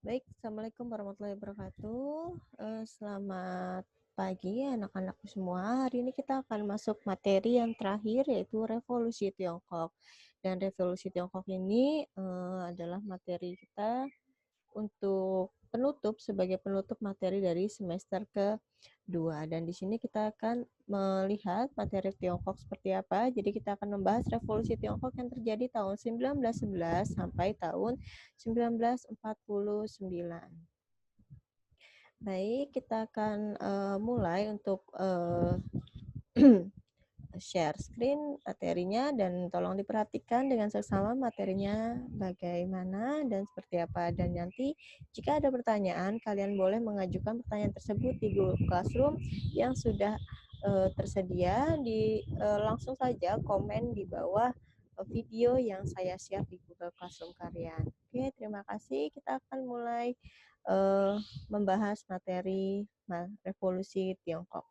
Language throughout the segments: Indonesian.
Baik, Assalamualaikum warahmatullahi wabarakatuh. Selamat pagi anak-anakku semua. Hari ini kita akan masuk materi yang terakhir yaitu Revolusi Tiongkok. Dan Revolusi Tiongkok ini adalah materi kita untuk penutup sebagai penutup materi dari semester kedua. Dan di sini kita akan melihat materi Tiongkok seperti apa. Jadi kita akan membahas revolusi Tiongkok yang terjadi tahun 1911 sampai tahun 1949. Baik, kita akan mulai untuk share screen materinya dan tolong diperhatikan dengan seksama materinya bagaimana dan seperti apa. Dan nanti jika ada pertanyaan, kalian boleh mengajukan pertanyaan tersebut di Google Classroom yang sudah tersedia. Langsung saja komen di bawah video yang saya share di Google Classroom kalian. Oke, terima kasih. Kita akan mulai membahas materi revolusi Tiongkok.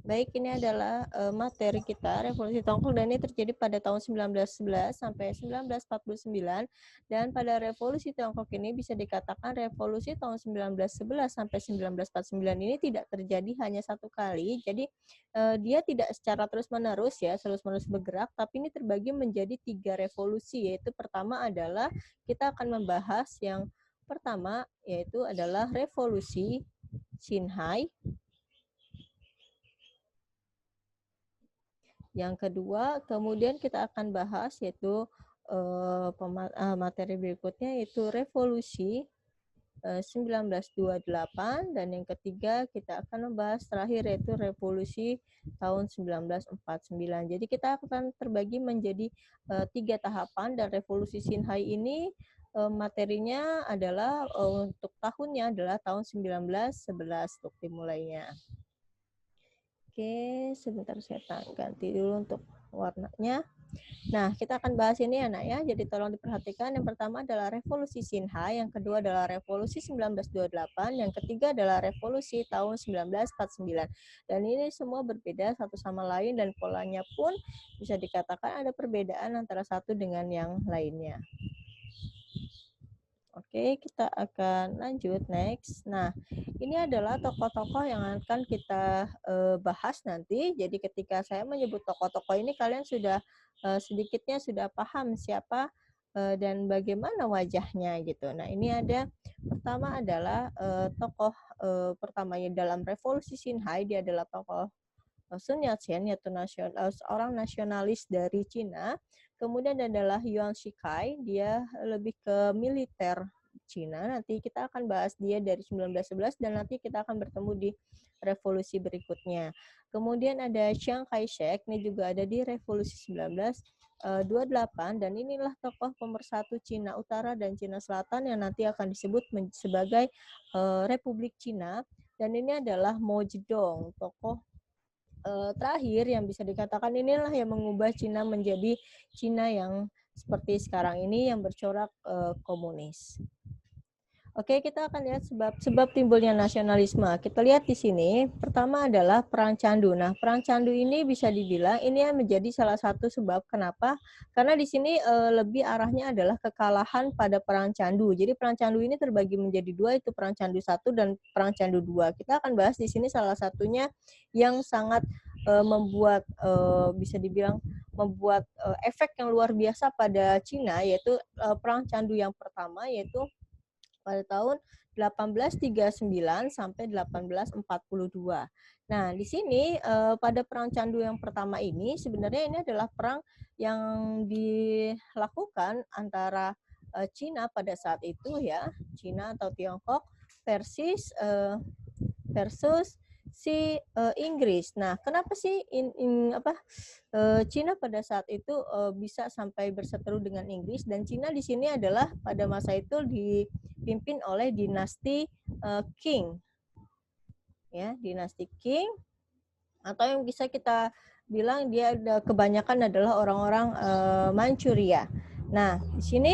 Baik, ini adalah materi kita, Revolusi Tiongkok, dan ini terjadi pada tahun 1911 sampai 1949. Dan pada Revolusi Tiongkok ini bisa dikatakan revolusi tahun 1911 sampai 1949 ini tidak terjadi hanya satu kali. Jadi dia tidak secara terus-menerus ya, terus-menerus bergerak, tapi ini terbagi menjadi 3 revolusi, yaitu pertama adalah kita akan membahas yang pertama, yaitu adalah revolusi Xinhai. Yang kedua, kemudian kita akan bahas yaitu materi berikutnya yaitu revolusi 1928, dan yang ketiga kita akan membahas terakhir yaitu revolusi tahun 1949. Jadi kita akan terbagi menjadi 3 tahapan, dan revolusi Xinhai ini materinya adalah untuk tahunnya adalah tahun 1911 untuk dimulainya. Oke, sebentar saya ganti dulu untuk warnanya. Nah, kita akan bahas ini anak ya, jadi tolong diperhatikan. Yang pertama adalah revolusi Xinhai, yang kedua adalah revolusi 1928, yang ketiga adalah revolusi tahun 1949. Dan ini semua berbeda satu sama lain dan polanya pun bisa dikatakan ada perbedaan antara satu dengan yang lainnya. Oke, kita akan lanjut next. Nah, ini adalah tokoh-tokoh yang akan kita bahas nanti. Jadi ketika saya menyebut tokoh-tokoh ini, kalian sudah sedikitnya sudah paham siapa dan bagaimana wajahnya gitu. Nah, ini ada pertama adalah tokoh pertamanya dalam revolusi Xinhai, dia adalah tokoh Sun Yat-sen, yaitu seorang nasionalis dari Cina. Kemudian adalah Yuan Shikai, dia lebih ke militer Cina. Nanti kita akan bahas dia dari 1911 dan nanti kita akan bertemu di revolusi berikutnya. Kemudian ada Chiang Kai-shek, ini juga ada di revolusi 1928, dan inilah tokoh pemersatu Cina Utara dan Cina Selatan yang nanti akan disebut sebagai Republik Cina. Dan ini adalah Mao Zedong, tokoh terakhir yang bisa dikatakan inilah yang mengubah Cina menjadi Cina yang seperti sekarang ini yang bercorak komunis. Oke, kita akan lihat sebab timbulnya nasionalisme. Kita lihat di sini, pertama adalah perang candu. Nah, perang candu ini bisa dibilang ini yang menjadi salah satu sebab kenapa? Karena di sini lebih arahnya adalah kekalahan pada perang candu. Jadi perang candu ini terbagi menjadi dua, itu perang candu 1 dan perang candu 2. Kita akan bahas di sini salah satunya yang sangat membuat bisa dibilang membuat efek yang luar biasa pada Cina, yaitu perang candu yang pertama, yaitu pada tahun 1839 sampai 1842. Nah, di sini pada perang candu yang pertama ini sebenarnya ini adalah perang yang dilakukan antara Cina pada saat itu ya, Cina atau Tiongkok versus si Inggris. Nah, kenapa sih Cina pada saat itu bisa sampai berseteru dengan Inggris, dan Cina di sini adalah pada masa itu dipimpin oleh dinasti Qing. Ya, dinasti Qing, atau yang bisa kita bilang dia kebanyakan adalah orang-orang Manchuria. Nah, di sini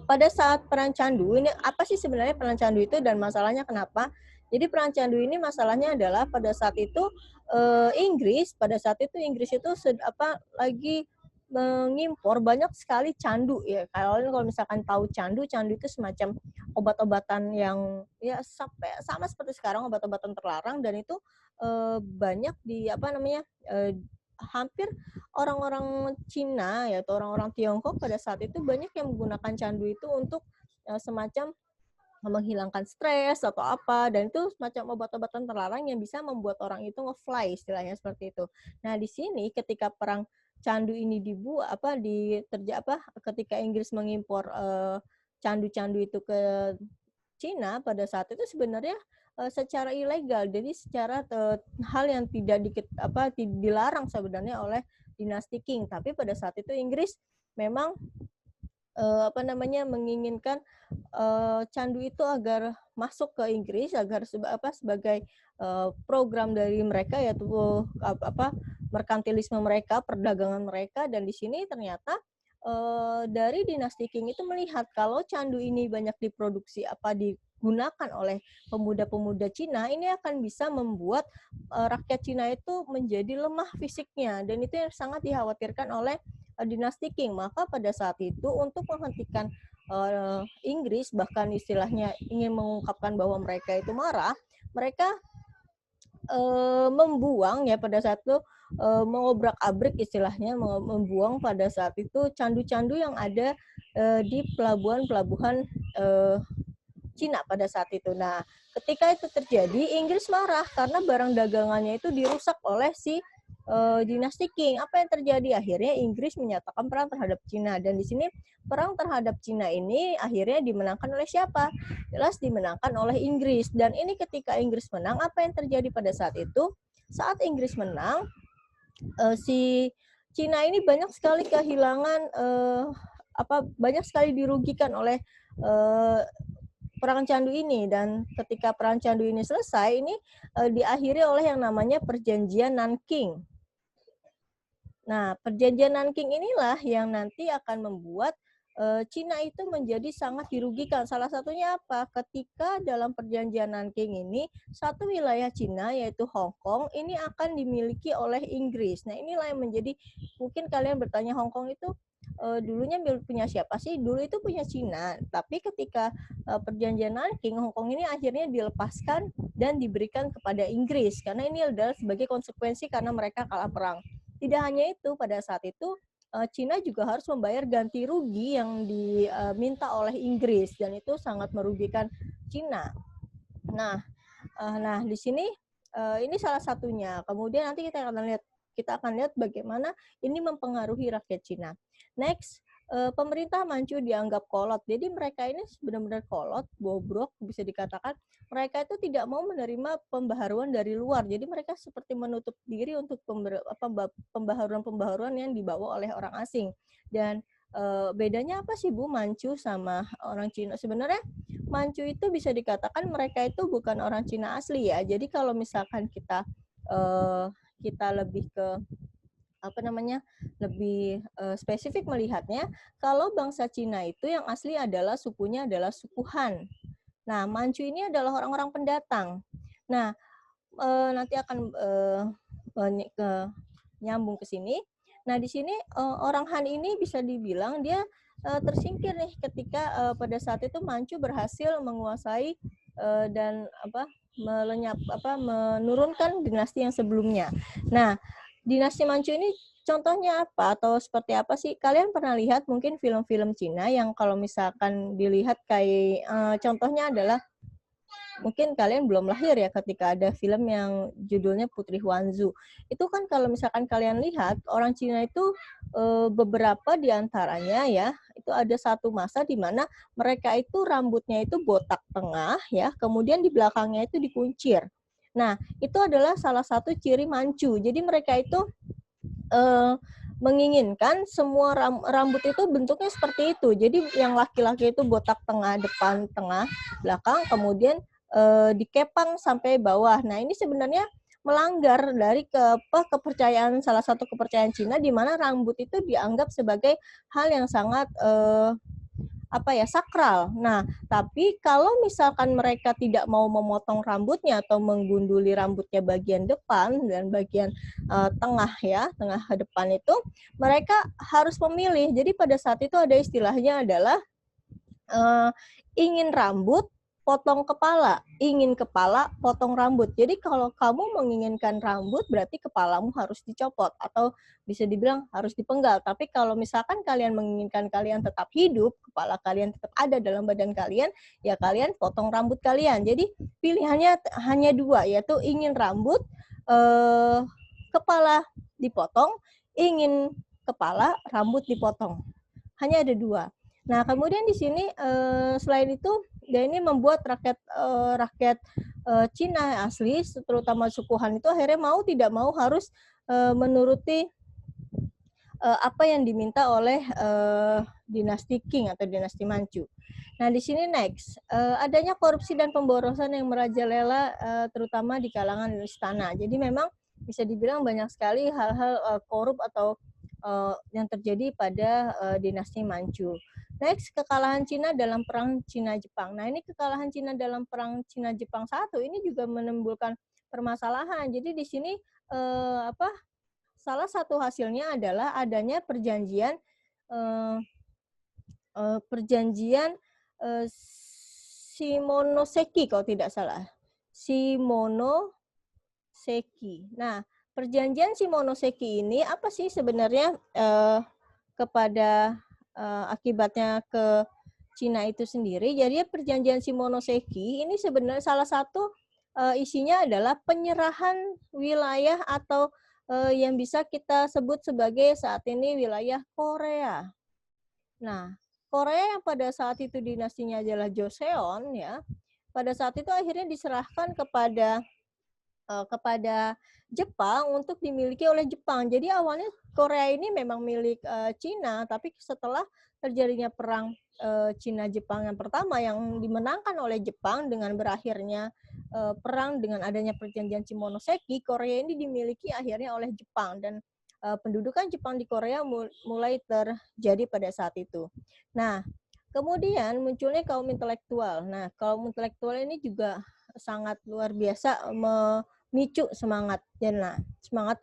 pada saat perang candu ini apa sih sebenarnya perang candu itu dan masalahnya kenapa? Jadi perang candu ini masalahnya adalah pada saat itu Inggris itu lagi mengimpor banyak sekali candu ya. Kalau misalkan tahu candu, candu itu semacam obat-obatan yang ya sampai sama seperti sekarang obat-obatan terlarang, dan itu banyak di hampir orang-orang Cina ya atau orang-orang Tiongkok pada saat itu banyak yang menggunakan candu itu untuk semacam menghilangkan stres atau apa, dan itu semacam obat-obatan terlarang yang bisa membuat orang itu nge-fly istilahnya seperti itu. Nah, di sini ketika perang candu ini ketika Inggris mengimpor candu-candu itu ke Cina pada saat itu sebenarnya secara ilegal. Jadi secara hal yang tidak dilarang sebenarnya oleh dinasti Qing, tapi pada saat itu Inggris memang menginginkan candu itu agar masuk ke Inggris agar sebagai program dari mereka, yaitu merkantilisme mereka, perdagangan mereka. Dan di sini ternyata dari dinasti Qing itu melihat kalau candu ini banyak digunakan oleh pemuda-pemuda Cina, ini akan bisa membuat rakyat Cina itu menjadi lemah fisiknya, dan itu yang sangat dikhawatirkan oleh dinasti Qing. Maka pada saat itu untuk menghentikan Inggris, bahkan istilahnya ingin mengungkapkan bahwa mereka itu marah, mereka membuang ya pada saat itu mengobrak-abrik istilahnya, membuang pada saat itu candu-candu yang ada di pelabuhan-pelabuhan Cina pada saat itu. Nah, ketika itu terjadi, Inggris marah karena barang dagangannya itu dirusak oleh si dinasti Qing. Apa yang terjadi? Akhirnya Inggris menyatakan perang terhadap Cina, dan di sini perang terhadap Cina ini akhirnya dimenangkan oleh siapa? Jelas dimenangkan oleh Inggris. Dan ini ketika Inggris menang, apa yang terjadi pada saat itu? Saat Inggris menang, si Cina ini banyak sekali kehilangan banyak sekali dirugikan oleh perang candu ini. Dan ketika perang candu ini selesai, ini diakhiri oleh yang namanya Perjanjian Nanking. Nah, Perjanjian Nanking inilah yang nanti akan membuat Cina itu menjadi sangat dirugikan. Salah satunya apa? Ketika dalam Perjanjian Nanking ini, satu wilayah Cina yaitu Hong Kong ini akan dimiliki oleh Inggris. Nah, inilah yang menjadi, mungkin kalian bertanya, Hong Kong itu dulunya punya siapa sih? Dulu itu punya Cina, tapi ketika Perjanjian Nanking, Hong Kong ini akhirnya dilepaskan dan diberikan kepada Inggris, karena ini adalah sebagai konsekuensi karena mereka kalah perang. Tidak hanya itu, pada saat itu Cina juga harus membayar ganti rugi yang diminta oleh Inggris, dan itu sangat merugikan Cina. Nah, di sini ini salah satunya. Kemudian nanti kita akan lihat bagaimana ini mempengaruhi rakyat Cina. Next, pemerintah Manchu dianggap kolot. Jadi mereka ini benar-benar kolot, bobrok bisa dikatakan. Mereka itu tidak mau menerima pembaharuan dari luar. Jadi mereka seperti menutup diri untuk pembaharuan-pembaharuan yang dibawa oleh orang asing. Dan bedanya apa sih Bu Manchu sama orang Cina? Sebenarnya Manchu itu bisa dikatakan mereka itu bukan orang Cina asli ya. Jadi kalau misalkan kita lebih ke lebih spesifik melihatnya, kalau bangsa Cina itu yang asli adalah sukunya adalah suku Han. Nah, Manchu ini adalah orang-orang pendatang. Nah, nanti akan nyambung ke sini. Nah, di sini orang Han ini bisa dibilang dia tersingkir nih ketika pada saat itu Manchu berhasil menguasai dan menurunkan dinasti yang sebelumnya. Nah, dinasti Manchu ini contohnya apa atau seperti apa sih? Kalian pernah lihat mungkin film-film Cina yang kalau misalkan dilihat kayak contohnya adalah, mungkin kalian belum lahir ya ketika ada film yang judulnya Putri Huanzu. Itu kan kalau misalkan kalian lihat, orang Cina itu beberapa diantaranya ya, itu ada satu masa di mana mereka itu rambutnya itu botak tengah ya, kemudian di belakangnya itu dikuncir. Nah, itu adalah salah satu ciri Manchu. Jadi mereka itu menginginkan semua rambut itu bentuknya seperti itu. Jadi yang laki-laki itu botak tengah, depan, tengah, belakang, kemudian dikepang sampai bawah. Nah, ini sebenarnya melanggar dari kepercayaan, salah satu kepercayaan Cina, di mana rambut itu dianggap sebagai hal yang sangat sakral. Nah, tapi kalau misalkan mereka tidak mau memotong rambutnya atau menggunduli rambutnya bagian depan dan bagian tengah ya, tengah ke depan itu, mereka harus memilih. Jadi pada saat itu ada istilahnya adalah ingin rambut, potong kepala. Ingin kepala, potong rambut. Jadi kalau kamu menginginkan rambut, berarti kepalamu harus dicopot. Atau bisa dibilang harus dipenggal. Tapi kalau misalkan kalian menginginkan kalian tetap hidup, kepala kalian tetap ada dalam badan kalian, ya kalian potong rambut kalian. Jadi pilihannya hanya dua, yaitu ingin rambut, kepala dipotong, ingin kepala, rambut dipotong. Hanya ada dua. Nah, kemudian di sini selain itu dia ini membuat rakyat Cina asli, terutama suku Han itu akhirnya mau tidak mau harus menuruti apa yang diminta oleh dinasti Qing atau dinasti Manchu. Nah, di sini next, adanya korupsi dan pemborosan yang merajalela terutama di kalangan istana. Jadi memang bisa dibilang banyak sekali hal-hal korup atau yang terjadi pada dinasti Manchu. Next, kekalahan Cina dalam perang Cina-Jepang. Nah, ini kekalahan Cina dalam perang Cina-Jepang 1 ini juga menimbulkan permasalahan. Jadi di sini salah satu hasilnya adalah adanya perjanjian Shimonoseki kalau tidak salah. Shimonoseki. Nah, perjanjian Shimonoseki ini apa sih sebenarnya kepada akibatnya ke Cina itu sendiri? Jadi perjanjian Shimonoseki ini sebenarnya salah satu isinya adalah penyerahan wilayah atau yang bisa kita sebut sebagai saat ini wilayah Korea. Nah, Korea yang pada saat itu dinastinya adalah Joseon ya, pada saat itu akhirnya diserahkan kepada Jepang untuk dimiliki oleh Jepang. Jadi awalnya Korea ini memang milik Cina, tapi setelah terjadinya perang Cina-Jepang yang pertama yang dimenangkan oleh Jepang dengan berakhirnya perang dengan adanya perjanjian Shimonoseki, Korea ini dimiliki akhirnya oleh Jepang dan pendudukan Jepang di Korea mulai terjadi pada saat itu. Nah, kemudian munculnya kaum intelektual. Nah, kaum intelektual ini juga sangat luar biasa memicu semangat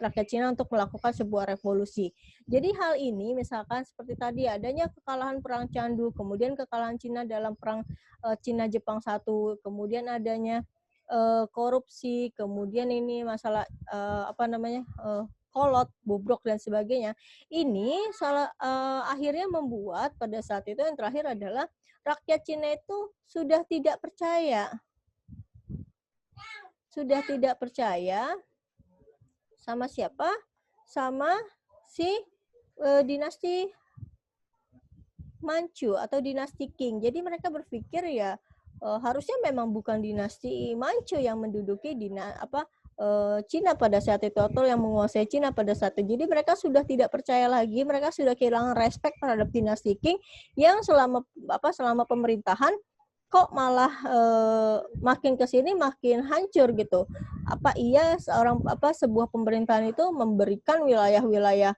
rakyat Cina untuk melakukan sebuah revolusi. Jadi hal ini misalkan seperti tadi adanya kekalahan perang Candu, kemudian kekalahan Cina dalam perang Cina-Jepang 1, kemudian adanya korupsi, kemudian ini masalah kolot, bobrok dan sebagainya. Ini akhirnya membuat pada saat itu yang terakhir adalah rakyat Cina itu sudah tidak percaya sama siapa? Sama si dinasti Manchu atau dinasti Qing. Jadi mereka berpikir ya harusnya memang bukan dinasti Manchu yang menduduki Cina pada saat itu atau yang menguasai Cina pada saat itu. Jadi mereka sudah tidak percaya lagi, mereka sudah kehilangan respect terhadap dinasti Qing yang selama pemerintahan kok malah makin ke sini makin hancur gitu. Apa iya sebuah pemerintahan itu memberikan wilayah-wilayah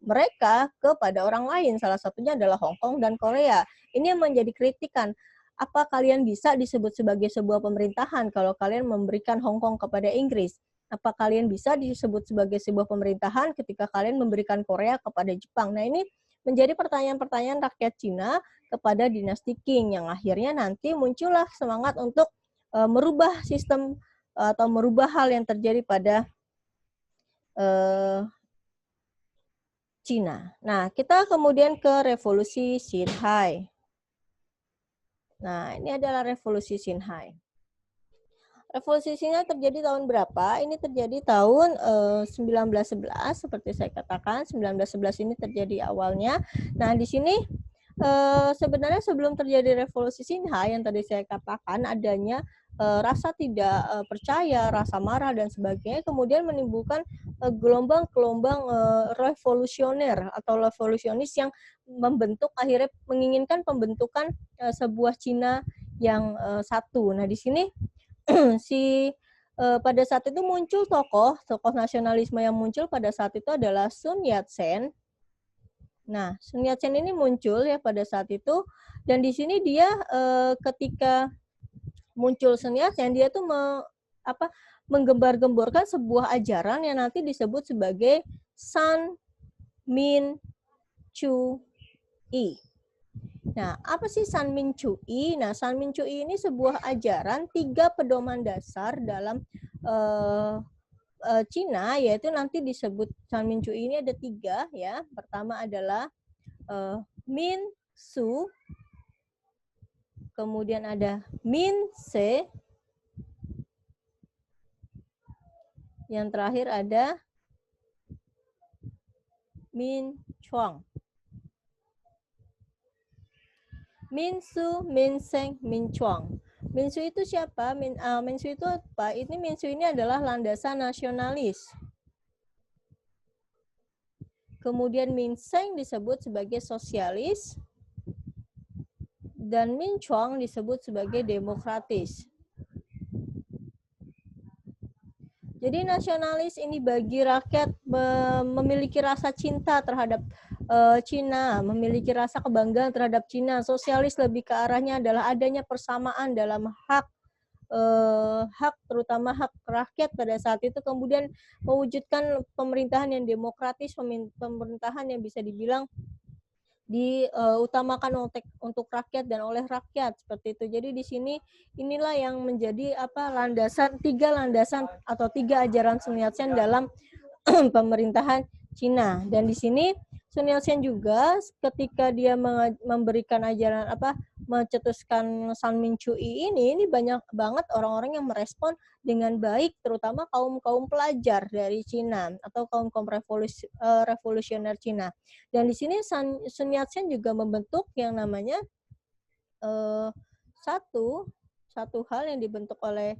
mereka kepada orang lain, salah satunya adalah Hong Kong dan Korea. Ini yang menjadi kritikan. Apa kalian bisa disebut sebagai sebuah pemerintahan kalau kalian memberikan Hong Kong kepada Inggris? Apa kalian bisa disebut sebagai sebuah pemerintahan ketika kalian memberikan Korea kepada Jepang? Nah, ini menjadi pertanyaan-pertanyaan rakyat Cina kepada dinasti Qing yang akhirnya nanti muncullah semangat untuk merubah sistem atau merubah hal yang terjadi pada Cina. Nah, kita kemudian ke revolusi Xinhai. Nah, ini adalah revolusi Xinhai. Revolusi Xinhai terjadi tahun berapa? Ini terjadi tahun 1911, seperti saya katakan, 1911 ini terjadi awalnya. Nah, di sini sebenarnya sebelum terjadi revolusi Xinhai yang tadi saya katakan adanya rasa tidak percaya, rasa marah dan sebagainya, kemudian menimbulkan gelombang-gelombang revolusioner atau revolusionis yang akhirnya menginginkan pembentukan sebuah Cina yang satu. Nah, di sini pada saat itu muncul tokoh nasionalisme yang muncul pada saat itu adalah Sun Yat-sen. Nah, Sun Yat-sen ini muncul ya pada saat itu, dan di sini dia ketika muncul Sun Yat-sen, dia tuh menggembar-gemborkan sebuah ajaran yang nanti disebut sebagai San Min Chu I. Nah, apa sih San Min Chu I? Nah, San Min Chu I ini sebuah ajaran 3 pedoman dasar dalam Cina, yaitu nanti disebut San Min Chu I ini ada 3 ya. Pertama adalah Min Su, kemudian ada Min Se, yang terakhir ada Min Chuang. Min Su, Min Seng, Min Chuang. Min Su itu siapa? Min Su itu apa? Ini Min Su ini adalah landasan nasionalis. Kemudian Min Seng disebut sebagai sosialis, dan Min Chuang disebut sebagai demokratis. Jadi nasionalis ini bagi rakyat memiliki rasa cinta terhadap Cina, memiliki rasa kebanggaan terhadap Cina. Sosialis lebih ke arahnya adalah adanya persamaan dalam hak terutama hak rakyat pada saat itu, kemudian mewujudkan pemerintahan yang demokratis, pemerintahan yang bisa dibilang diutamakan untuk rakyat dan oleh rakyat, seperti itu. Jadi di sini inilah yang menjadi tiga landasan atau 3 ajaran Sun Yat-sen dalam pemerintahan Cina. Dan di sini Sun Yat-sen juga ketika dia memberikan ajaran mencetuskan San Min Chu I ini banyak banget orang-orang yang merespon dengan baik, terutama kaum pelajar dari Cina atau kaum revolusioner Cina. Dan di sini Sun Yat-sen juga membentuk yang namanya satu hal yang dibentuk oleh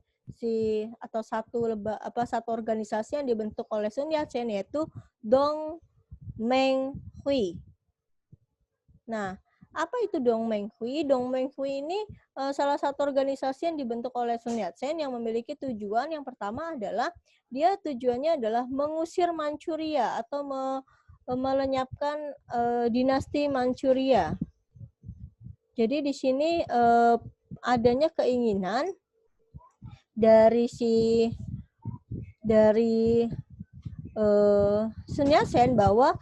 satu organisasi yang dibentuk oleh Sun Yat-sen, yaitu Dong Meng Hui. Nah, apa itu Dong Meng Hui? Dong Meng Hui ini salah satu organisasi yang dibentuk oleh Sun Yat-sen yang memiliki tujuan yang pertama adalah tujuannya adalah mengusir Manchuria atau melenyapkan dinasti Manchuria. Jadi di sini adanya keinginan dari Sun Yat-sen bahwa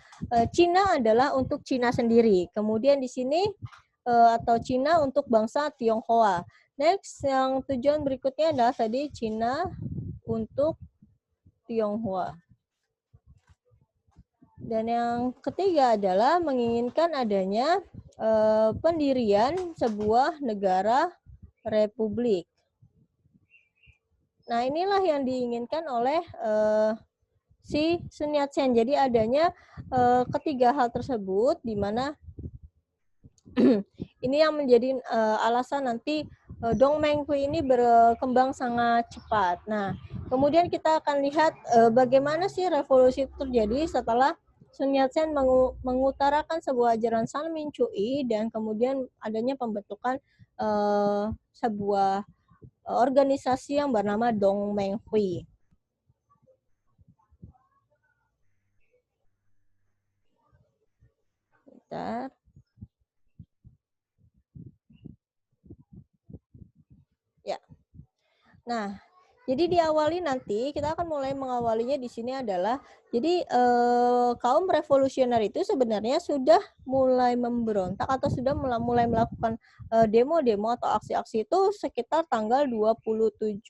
Cina adalah untuk Cina sendiri. Kemudian di sini atau Cina untuk bangsa Tionghoa. Next, yang tujuan berikutnya adalah tadi Cina untuk Tionghoa. Dan yang ketiga adalah menginginkan adanya pendirian sebuah negara republik. Nah, inilah yang diinginkan oleh si Sun Yat-sen. Jadi adanya ketiga hal tersebut, di mana ini yang menjadi alasan nanti Dong Meng Hui ini berkembang sangat cepat. Nah, kemudian kita akan lihat bagaimana sih revolusi itu terjadi setelah Sun Yat-sen mengutarakan sebuah ajaran San Min Chu I, dan kemudian adanya pembentukan sebuah organisasi yang bernama Dong Meng Hui. Bentar. Ya. Nah, jadi diawali nanti kita akan mulai mengawalinya di sini adalah jadi kaum revolusioner itu sebenarnya sudah mulai memberontak atau sudah mulai melakukan demo-demo atau aksi-aksi itu sekitar tanggal 27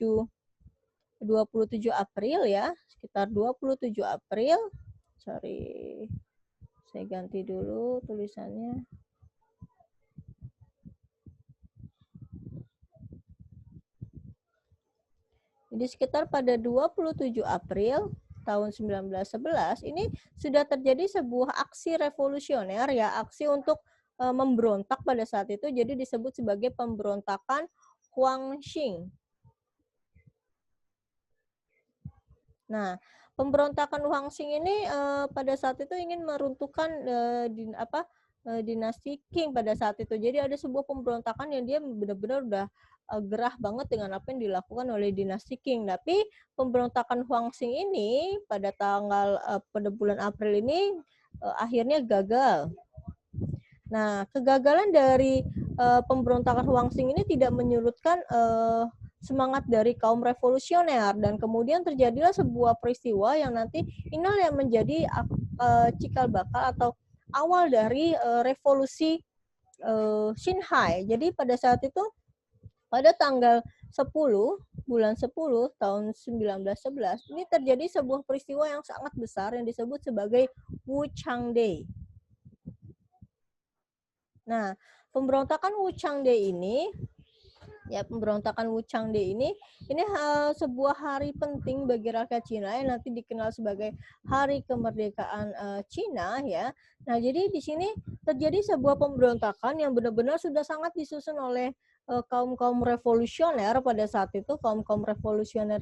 April ya, sekitar 27 April. Sorry, saya ganti dulu tulisannya. Jadi sekitar pada 27 April tahun 1911 ini sudah terjadi sebuah aksi revolusioner ya, aksi untuk memberontak pada saat itu, jadi disebut sebagai pemberontakan Huangxing. Nah, pemberontakan Huangxing ini pada saat itu ingin meruntuhkan dinasti Qing pada saat itu. Jadi ada sebuah pemberontakan yang dia benar-benar udah gerah banget dengan apa yang dilakukan oleh dinasti Qing. Tapi pemberontakan Huangxing ini pada bulan April ini akhirnya gagal. Nah, kegagalan dari pemberontakan Huangsing ini tidak menyurutkan semangat dari kaum revolusioner, dan kemudian terjadilah sebuah peristiwa yang nanti inilah yang menjadi cikal bakal atau awal dari revolusi Xinhai. Jadi pada saat itu, pada tanggal 10 bulan 10 tahun 1911 ini terjadi sebuah peristiwa yang sangat besar yang disebut sebagai Wuchang Day. Nah, pemberontakan Wuchang Day ini sebuah hari penting bagi rakyat Cina yang nanti dikenal sebagai Hari Kemerdekaan Cina ya. Nah, jadi di sini terjadi sebuah pemberontakan yang benar-benar sudah sangat disusun oleh kaum-kaum revolusioner pada saat itu, kaum-kaum revolusioner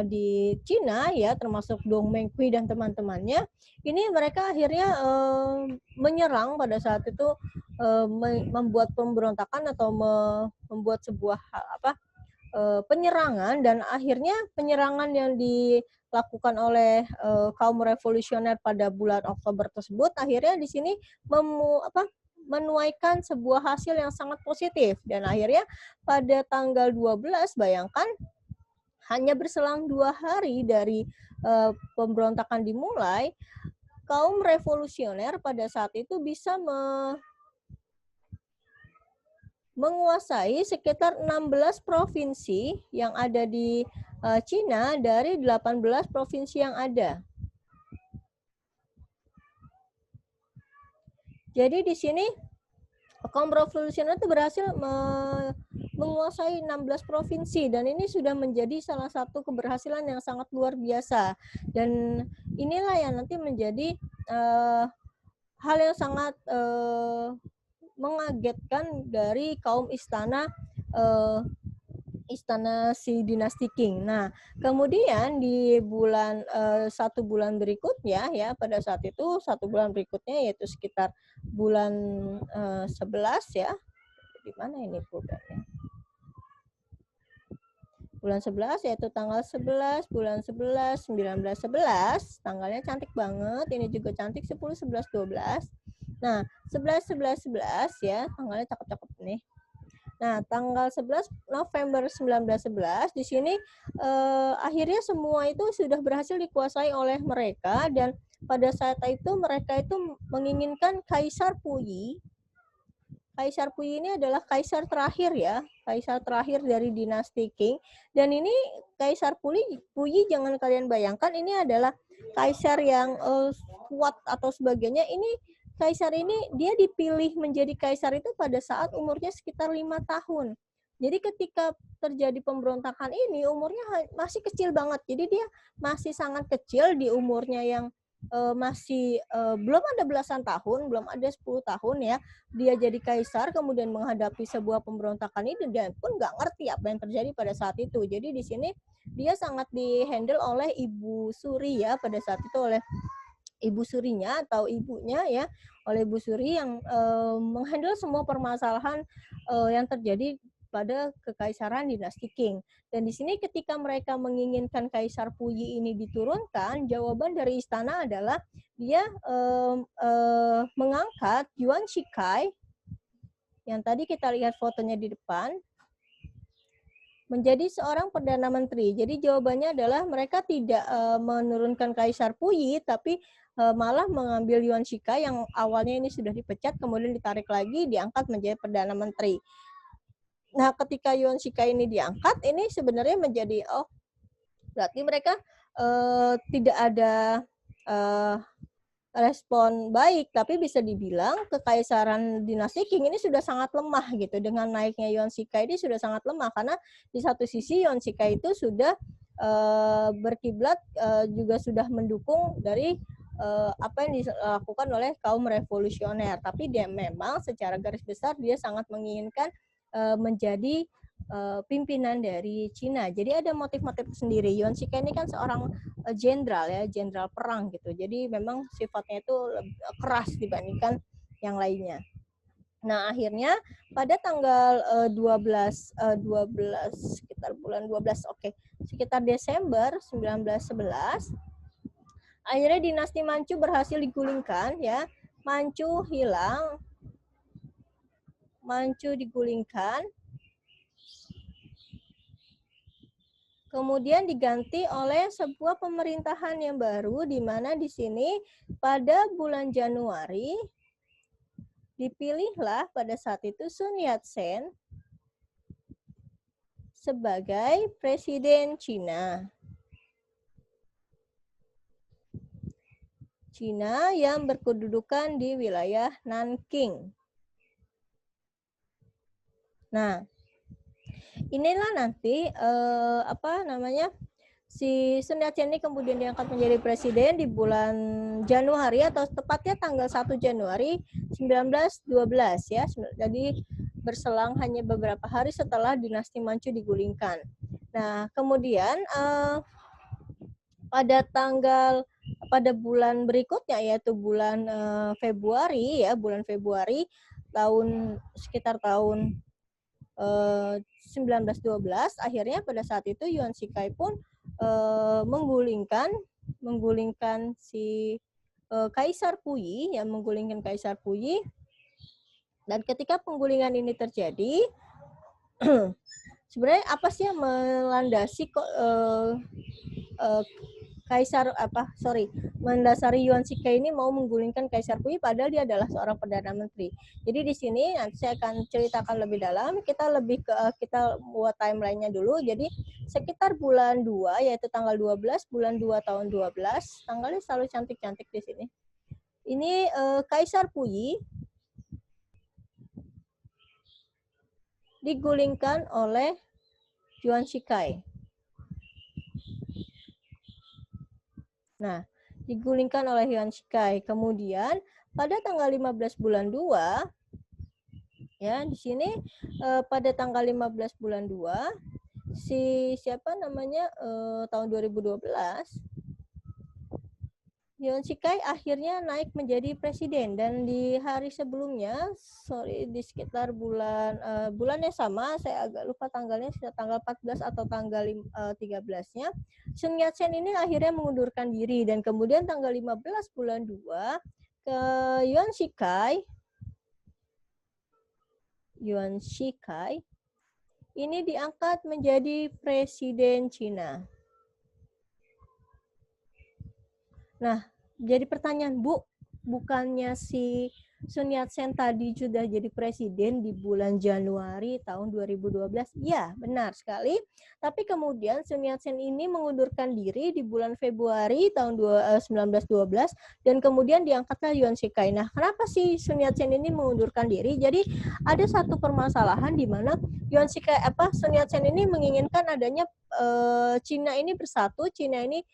di Cina ya, termasuk Dong Mengqi dan teman-temannya. Ini mereka akhirnya menyerang pada saat itu, membuat pemberontakan atau membuat sebuah penyerangan, dan akhirnya penyerangan yang dilakukan oleh kaum revolusioner pada bulan Oktober tersebut akhirnya di sini menuaikan sebuah hasil yang sangat positif, dan akhirnya pada tanggal 12, bayangkan hanya berselang 2 hari dari pemberontakan dimulai, kaum revolusioner pada saat itu bisa menguasai sekitar 16 provinsi yang ada di Cina dari 18 provinsi yang ada. Jadi di sini kaum revolusioner itu berhasil menguasai 16 provinsi, dan ini sudah menjadi salah satu keberhasilan yang sangat luar biasa. Dan inilah yang nanti menjadi hal yang sangat mengagetkan dari kaum istana si dinasti Qing. Nah, kemudian di bulan 1 bulan berikutnya ya, pada saat itu 1 bulan berikutnya yaitu sekitar bulan 11 ya. Di mana ini bulannya? Bulan 11 yaitu tanggal 11 bulan 11 1911, tanggalnya cantik banget. Ini juga cantik 10 11 12. Nah, 11 11 11 ya, tanggalnya cakep-cakep nih. Nah, tanggal 11 November 1911 di sini akhirnya semua itu sudah berhasil dikuasai oleh mereka, dan pada saat itu mereka itu menginginkan Kaisar Puyi. Kaisar Puyi ini adalah kaisar terakhir ya, kaisar terakhir dari dinasti Qing. Dan ini Kaisar Puyi jangan kalian bayangkan ini adalah kaisar yang kuat atau sebagainya. Ini kaisar ini dia dipilih menjadi kaisar itu pada saat umurnya sekitar 5 tahun. Jadi ketika terjadi pemberontakan ini umurnya masih kecil banget. Jadi dia masih sangat kecil di umurnya yang masih belum ada belasan tahun, belum ada 10 tahun ya. Dia jadi kaisar kemudian menghadapi sebuah pemberontakan ini dan pun nggak ngerti apa yang terjadi pada saat itu. Jadi di sini dia sangat dihandle oleh Ibu Suri ya, pada saat itu oleh Ibu Surinya atau ibunya ya, oleh Ibu Suri yang menghandle semua permasalahan yang terjadi pada kekaisaran dinasti Qing. Dan di sini ketika mereka menginginkan Kaisar Puyi ini diturunkan, jawaban dari istana adalah dia mengangkat Yuan Shikai yang tadi kita lihat fotonya di depan menjadi seorang Perdana Menteri. Jadi jawabannya adalah mereka tidak menurunkan Kaisar Puyi, tapi malah mengambil Yuan Shikai yang awalnya ini sudah dipecat, kemudian ditarik lagi, diangkat menjadi Perdana Menteri. Nah, ketika Yuan Shikai ini diangkat, ini sebenarnya menjadi, berarti mereka tidak ada respon baik, tapi bisa dibilang kekaisaran dinasti Qing ini sudah sangat lemah gitu. Dengan naiknya Yuan Shikai ini sudah sangat lemah, karena di satu sisi Yuan Shikai itu sudah berkiblat juga sudah mendukung dari apa yang dilakukan oleh kaum revolusioner, tapi dia memang secara garis besar dia sangat menginginkan menjadi pimpinan dari Cina. Jadi ada motif-motif sendiri. Yuan Shikai ini kan seorang jenderal ya, jenderal perang gitu. Jadi memang sifatnya itu lebih keras dibandingkan yang lainnya. Nah, akhirnya pada tanggal 12 sekitar bulan 12, sekitar Desember 1911, akhirnya dinasti Manchu berhasil digulingkan ya. Manchu hilang. Manchu digulingkan, kemudian diganti oleh sebuah pemerintahan yang baru, di mana di sini pada bulan Januari dipilihlah pada saat itu Sun Yat-sen sebagai presiden Cina. Cina yang berkedudukan di wilayah Nanking. Nah, inilah nanti si Sun Yat-sen ini kemudian diangkat menjadi presiden di bulan Januari atau tepatnya tanggal 1 Januari 1912 ya. Jadi berselang hanya beberapa hari setelah dinasti Manchu digulingkan. Nah, kemudian pada bulan berikutnya yaitu bulan Februari sekitar tahun 1912, akhirnya pada saat itu Yuan Shikai pun menggulingkan si Kaisar Puyi, dan ketika penggulingan ini terjadi sebenarnya apa sih yang melandasi mendasari Yuan Shikai ini mau menggulingkan Kaisar Puyi, padahal dia adalah seorang perdana menteri. Jadi di sini nanti saya akan ceritakan lebih dalam. Kita buat timeline-nya dulu. Jadi sekitar bulan 2 yaitu tanggal 12 bulan 2 tahun 12, tanggalnya selalu cantik-cantik di sini. Ini Kaisar Puyi digulingkan oleh Yuan Shikai. Nah, digulingkan oleh Yuan Shikai. Kemudian pada tanggal 15 bulan 2, ya di sini pada tanggal 15 bulan 2, tahun 2012, Yuan Shikai akhirnya naik menjadi presiden, dan di hari sebelumnya, di sekitar bulan yang sama, saya agak lupa tanggalnya, tanggal 14 atau tanggal 13-nya, Sun Yat-sen ini akhirnya mengundurkan diri, dan kemudian tanggal 15 bulan 2 ke Yuan Shikai ini diangkat menjadi presiden Cina. Nah, jadi pertanyaan, Bu, bukannya si Sun Yat-sen tadi sudah jadi presiden di bulan Januari tahun 2012? Ya, benar sekali. Tapi kemudian Sun Yat-sen ini mengundurkan diri di bulan Februari tahun 1912, dan kemudian diangkatlah Yuan Shikai. Nah, kenapa si Sun Yat-sen ini mengundurkan diri? Jadi ada satu permasalahan di mana Sun Yat-sen ini menginginkan adanya Cina ini bersatu, Cina ini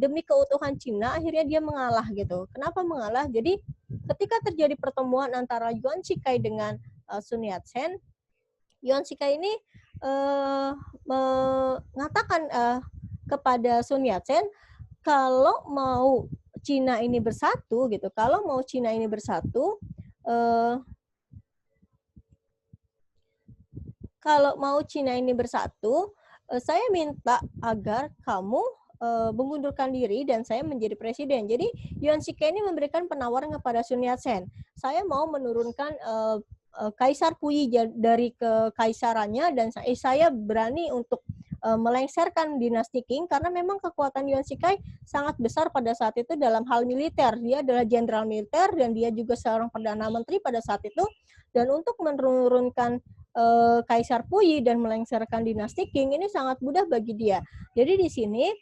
demi keutuhan Cina, akhirnya dia mengalah gitu. Kenapa mengalah? Jadi ketika terjadi pertemuan antara Yuan Shikai dengan Sun Yat-sen, Yuan Shikai ini mengatakan kepada Sun Yat-sen, kalau mau Cina ini bersatu gitu, saya minta agar kamu mengundurkan diri dan saya menjadi presiden. Jadi Yuan Shikai ini memberikan penawaran kepada Sun Yat-sen. Saya mau menurunkan Kaisar Puyi dari kekaisarannya, dan saya berani untuk melengsarkan dinasti Qing, karena memang kekuatan Yuan Shikai sangat besar pada saat itu dalam hal militer. Dia adalah jenderal militer dan dia juga seorang perdana menteri pada saat itu. Dan untuk menurunkan Kaisar Puyi dan melengsarkan dinasti Qing ini sangat mudah bagi dia. Jadi di sini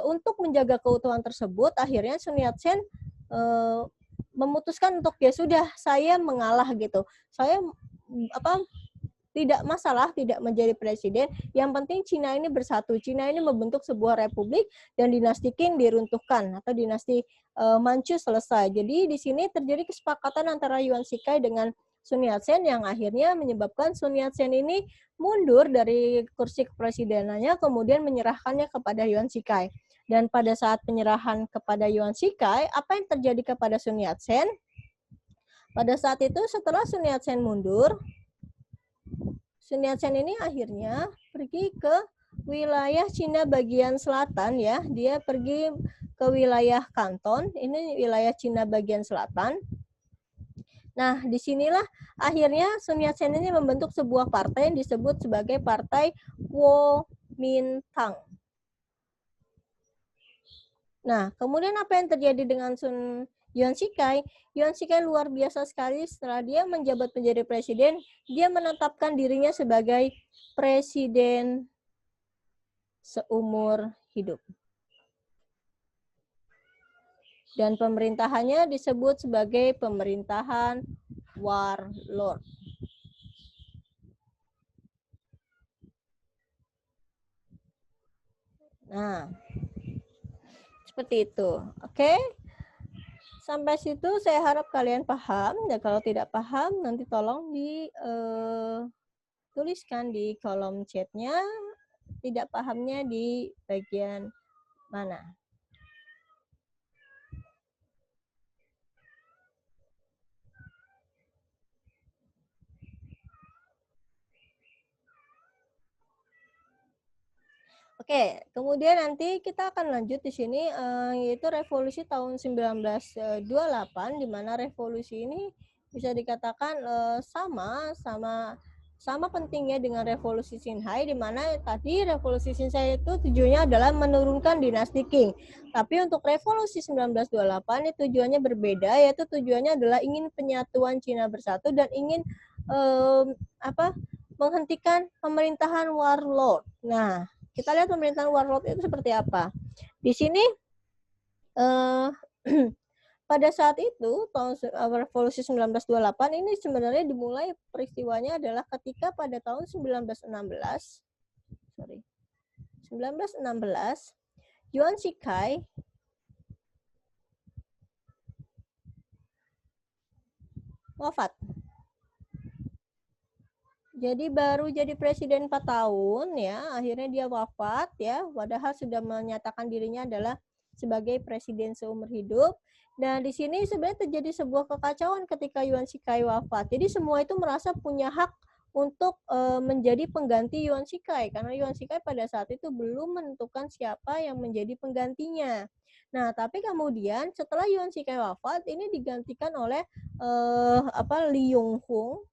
untuk menjaga keutuhan tersebut, akhirnya Sun Yat-sen memutuskan untuk ya sudah, saya mengalah gitu. Saya tidak masalah tidak menjadi presiden, yang penting Cina ini bersatu, Cina ini membentuk sebuah republik, dan dinasti Qing diruntuhkan atau dinasti Manchu selesai. Jadi di sini terjadi kesepakatan antara Yuan Shikai dengan Sun Yat-sen yang akhirnya menyebabkan Sun Yat-sen ini mundur dari kursi kepresidenannya, kemudian menyerahkannya kepada Yuan Shikai. Dan pada saat penyerahan kepada Yuan Shikai, apa yang terjadi kepada Sun Yat-sen? Pada saat itu setelah Sun Yat-sen mundur, Sun Yat-sen ini akhirnya pergi ke wilayah Cina bagian selatan ya. Dia pergi ke wilayah Kanton, ini wilayah Cina bagian selatan. Nah, disinilah akhirnya Sun Yat-sen ini membentuk sebuah partai yang disebut sebagai Partai Kuomintang. Nah, kemudian apa yang terjadi dengan Yuan Shikai? Yuan Shikai luar biasa sekali. Setelah dia menjabat menjadi presiden, dia menetapkan dirinya sebagai presiden seumur hidup. Dan pemerintahannya disebut sebagai pemerintahan warlord. Nah, seperti itu. Oke? Sampai situ saya harap kalian paham. Dan kalau tidak paham, nanti tolong dituliskan di kolom chatnya. Tidak pahamnya di bagian mana. Oke, kemudian nanti kita akan lanjut di sini yaitu revolusi tahun 1928 di mana revolusi ini bisa dikatakan sama pentingnya dengan revolusi Xinhai, di mana tadi revolusi Xinhai itu tujuannya adalah menurunkan dinasti Qing. Tapi untuk revolusi 1928 ini tujuannya berbeda, yaitu tujuannya adalah ingin penyatuan Cina bersatu dan ingin menghentikan pemerintahan warlord. Nah, kita lihat pemerintahan warlord itu seperti apa. Di sini pada saat itu tahun revolusi 1928 ini sebenarnya dimulai peristiwanya adalah ketika pada tahun 1916 Yuan Shikai wafat. Jadi baru jadi presiden 4 tahun ya, akhirnya dia wafat ya, padahal sudah menyatakan dirinya adalah sebagai presiden seumur hidup. Dan di sini sebenarnya terjadi sebuah kekacauan ketika Yuan Shikai wafat. Jadi semua itu merasa punya hak untuk menjadi pengganti Yuan Shikai, karena Yuan Shikai pada saat itu belum menentukan siapa yang menjadi penggantinya. Nah, tapi kemudian setelah Yuan Shikai wafat, ini digantikan oleh Li Yonghong.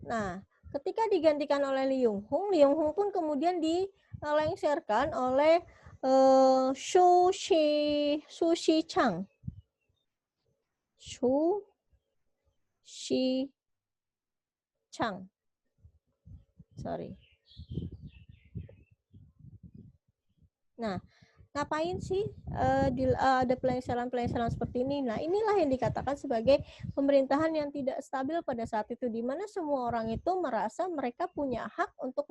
Nah, ketika digantikan oleh Li Yonghong pun kemudian dilengserkan oleh Su Shichang. Su Shichang. Sorry. Nah, ngapain sih ada pelengseran-pelengseran seperti ini? Nah, inilah yang dikatakan sebagai pemerintahan yang tidak stabil pada saat itu, di mana semua orang itu merasa mereka punya hak untuk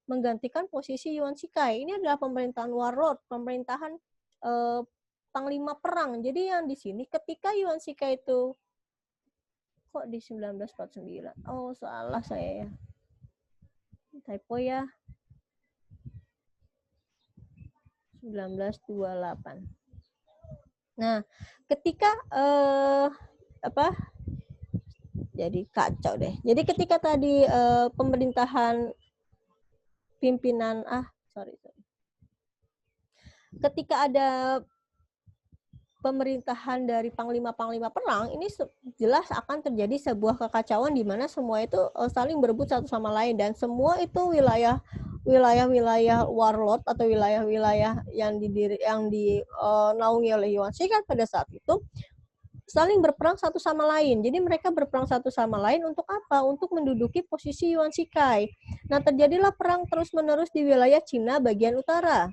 menggantikan posisi Yuan Shikai. Ini adalah pemerintahan warlord, pemerintahan panglima perang. Jadi yang di sini ketika Yuan Shikai itu kok di 1949? Oh, salah saya ya. Typo ya. 1928. Nah, ketika jadi kacau deh. Jadi ketika tadi pemerintahan pimpinan ketika ada pemerintahan dari panglima-panglima perang, ini jelas akan terjadi sebuah kekacauan di mana semua itu saling berebut satu sama lain, dan semua itu wilayah-wilayah warlord atau wilayah-wilayah yang dinaungi oleh Yuan Shikai pada saat itu saling berperang satu sama lain. Jadi mereka berperang satu sama lain untuk apa? Untuk menduduki posisi Yuan Shikai. Nah, terjadilah perang terus-menerus di wilayah Cina bagian utara.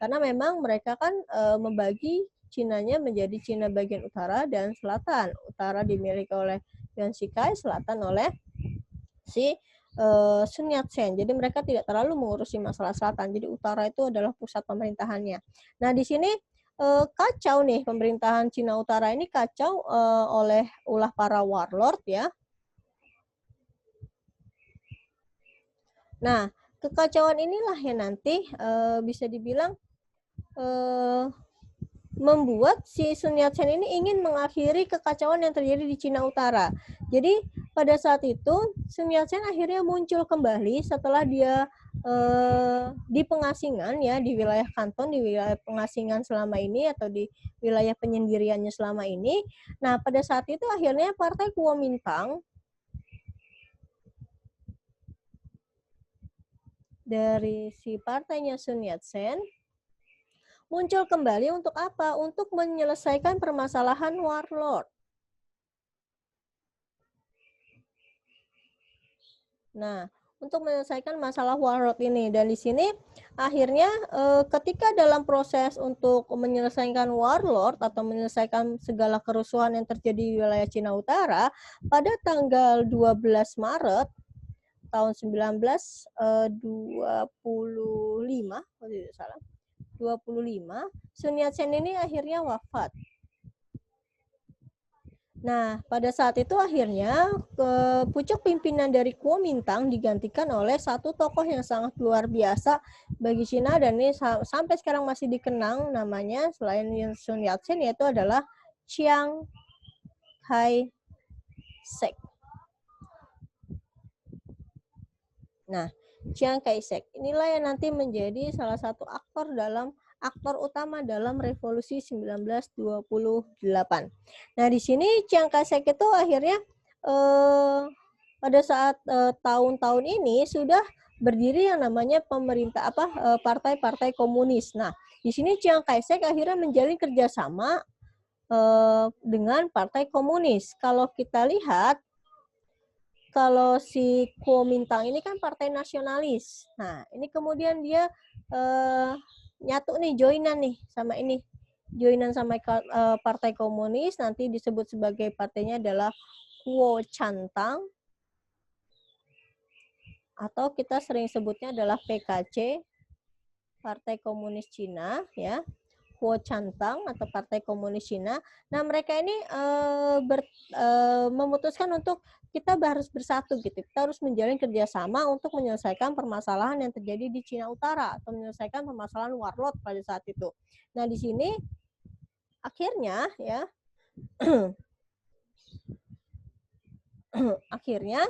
Karena memang mereka kan membagi Cinanya menjadi Cina bagian utara dan selatan. Utara dimiliki oleh Yuan Shikai, selatan oleh Sun Yat-sen. Jadi mereka tidak terlalu mengurusi masalah selatan. Jadi utara itu adalah pusat pemerintahannya. Nah, di sini kacau nih pemerintahan Cina Utara ini kacau oleh ulah para warlord ya. Nah, kekacauan inilah yang nanti bisa dibilang membuat si Sun Yat-sen ini ingin mengakhiri kekacauan yang terjadi di Cina Utara. Jadi pada saat itu Sun Yat-sen akhirnya muncul kembali setelah dia di pengasingan ya, di wilayah Kanton, di wilayah pengasingan selama ini atau di wilayah penyendiriannya selama ini. Nah, pada saat itu akhirnya Partai Kuomintang dari si partainya Sun Yat-sen muncul kembali untuk apa? Untuk menyelesaikan permasalahan warlord. Nah, untuk menyelesaikan masalah warlord ini, dan di sini akhirnya ketika dalam proses untuk menyelesaikan warlord atau menyelesaikan segala kerusuhan yang terjadi di wilayah Cina Utara, pada tanggal 12 Maret tahun 1925, kalau tidak salah, 25, Sun Yat-sen ini akhirnya wafat. Nah, pada saat itu akhirnya pucuk pimpinan dari Kuomintang digantikan oleh satu tokoh yang sangat luar biasa bagi Cina, dan ini sampai sekarang masih dikenang namanya selain Sun Yat-sen, yaitu adalah Chiang Kai-shek. Nah, Chiang Kai-shek inilah yang nanti menjadi salah satu aktor utama dalam revolusi 1928. Nah, di sini Chiang Kai-shek itu akhirnya pada saat tahun-tahun ini sudah berdiri yang namanya pemerintah partai-partai komunis. Nah, di sini Chiang Kai-shek akhirnya menjalin kerjasama dengan partai komunis. Kalau kita lihat, kalau si Kuomintang ini kan partai nasionalis. Nah, ini kemudian dia nyatu nih, joinan nih sama ini. Joinan sama partai komunis, nanti disebut sebagai partainya adalah Kuomintang, atau kita sering sebutnya adalah PKC, Partai Komunis Cina, ya. Kuomintang atau Partai Komunis Cina. Nah, mereka ini memutuskan untuk kita harus bersatu gitu. Kita harus menjalin kerjasama untuk menyelesaikan permasalahan yang terjadi di Cina Utara atau menyelesaikan permasalahan warlord pada saat itu. Nah, di sini akhirnya ya akhirnya